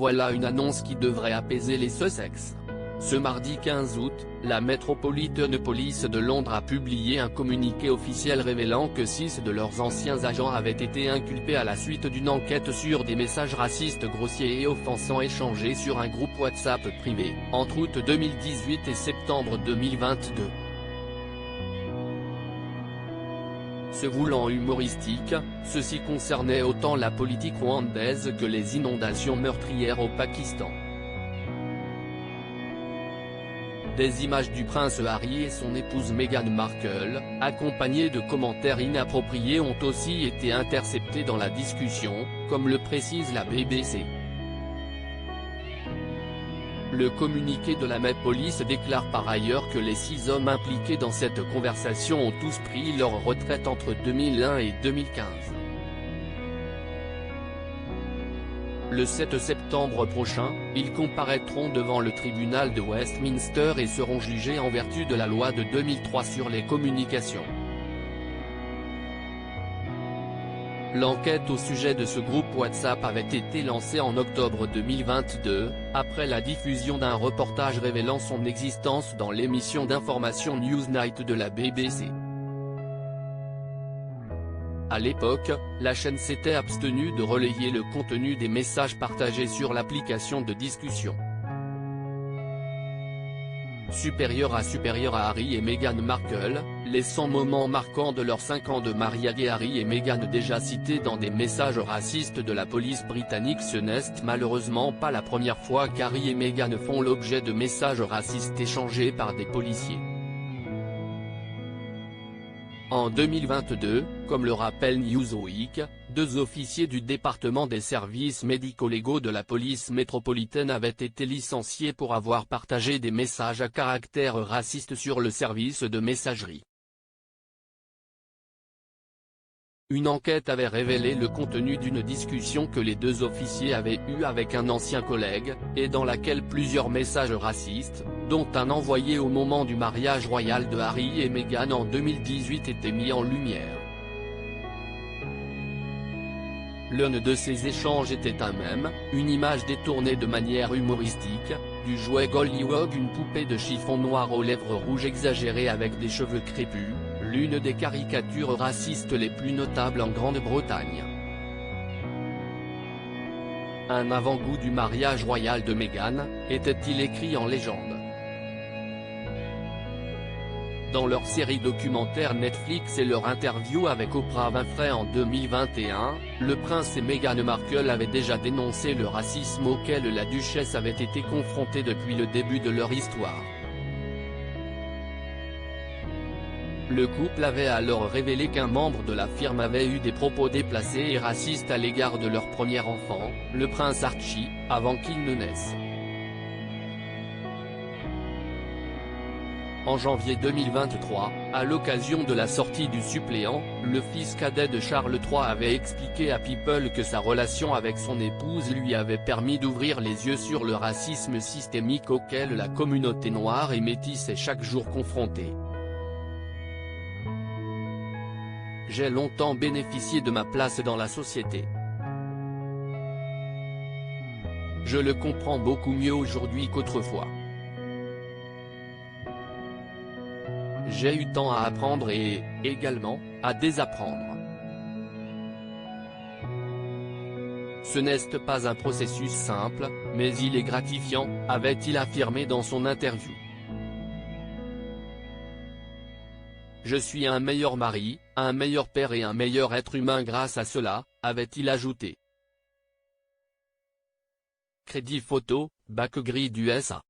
voilà une annonce qui devrait apaiser les Sussex. Ce mardi 15 août, la Metropolitan Police de Londres a publié un communiqué officiel révélant que 6 de leurs anciens agents avaient été inculpés à la suite d'une enquête sur des messages racistes grossiers et offensants échangés sur un groupe WhatsApp privé, entre août 2018 et septembre 2022. Se voulant humoristique, ceci concernait autant la politique rwandaise que les inondations meurtrières au Pakistan. Des images du prince Harry et son épouse Meghan Markle, accompagnées de commentaires inappropriés ont aussi été interceptés dans la discussion, comme le précise la BBC. Le communiqué de la Met Police déclare par ailleurs que les 6 hommes impliqués dans cette conversation ont tous pris leur retraite entre 2001 et 2015. Le 7 septembre prochain, ils comparaîtront devant le tribunal de Westminster et seront jugés en vertu de la loi de 2003 sur les communications. L'enquête au sujet de ce groupe WhatsApp avait été lancée en octobre 2022, après la diffusion d'un reportage révélant son existence dans l'émission d'information Newsnight de la BBC. À l'époque, la chaîne s'était abstenue de relayer le contenu des messages partagés sur l'application de discussion. Supérieur à Harry et Meghan Markle, les 100 moments marquants de leurs 5 ans de mariage et Harry et Meghan déjà cités dans des messages racistes de la police britannique. Ce n'est malheureusement pas la première fois qu'Harry et Meghan font l'objet de messages racistes échangés par des policiers. En 2022, comme le rappelle Newsweek, 2 officiers du département des services médico-légaux de la police métropolitaine avaient été licenciés pour avoir partagé des messages à caractère raciste sur le service de messagerie. Une enquête avait révélé le contenu d'une discussion que les 2 officiers avaient eue avec un ancien collègue, et dans laquelle plusieurs messages racistes, dont un envoyé au moment du mariage royal de Harry et Meghan en 2018 étaient mis en lumière. L'un de ces échanges était un mème, une image détournée de manière humoristique, du jouet Gollywog, une poupée de chiffon noir aux lèvres rouges exagérées avec des cheveux crépus, l'une des caricatures racistes les plus notables en Grande-Bretagne. Un avant-goût du mariage royal de Meghan, était-il écrit en légende. Dans leur série documentaire Netflix et leur interview avec Oprah Winfrey en 2021, le prince et Meghan Markle avaient déjà dénoncé le racisme auquel la duchesse avait été confrontée depuis le début de leur histoire. Le couple avait alors révélé qu'un membre de la firme avait eu des propos déplacés et racistes à l'égard de leur premier enfant, le prince Archie, avant qu'il ne naisse. En janvier 2023, à l'occasion de la sortie du suppléant, le fils cadet de Charles III avait expliqué à People que sa relation avec son épouse lui avait permis d'ouvrir les yeux sur le racisme systémique auquel la communauté noire et métisse est chaque jour confrontée. J'ai longtemps bénéficié de ma place dans la société. Je le comprends beaucoup mieux aujourd'hui qu'autrefois. J'ai eu tant à apprendre et, également, à désapprendre. Ce n'est pas un processus simple, mais il est gratifiant, avait-il affirmé dans son interview. Je suis un meilleur mari, un meilleur père et un meilleur être humain grâce à cela, avait-il ajouté. Crédit photo, Backgrid USA.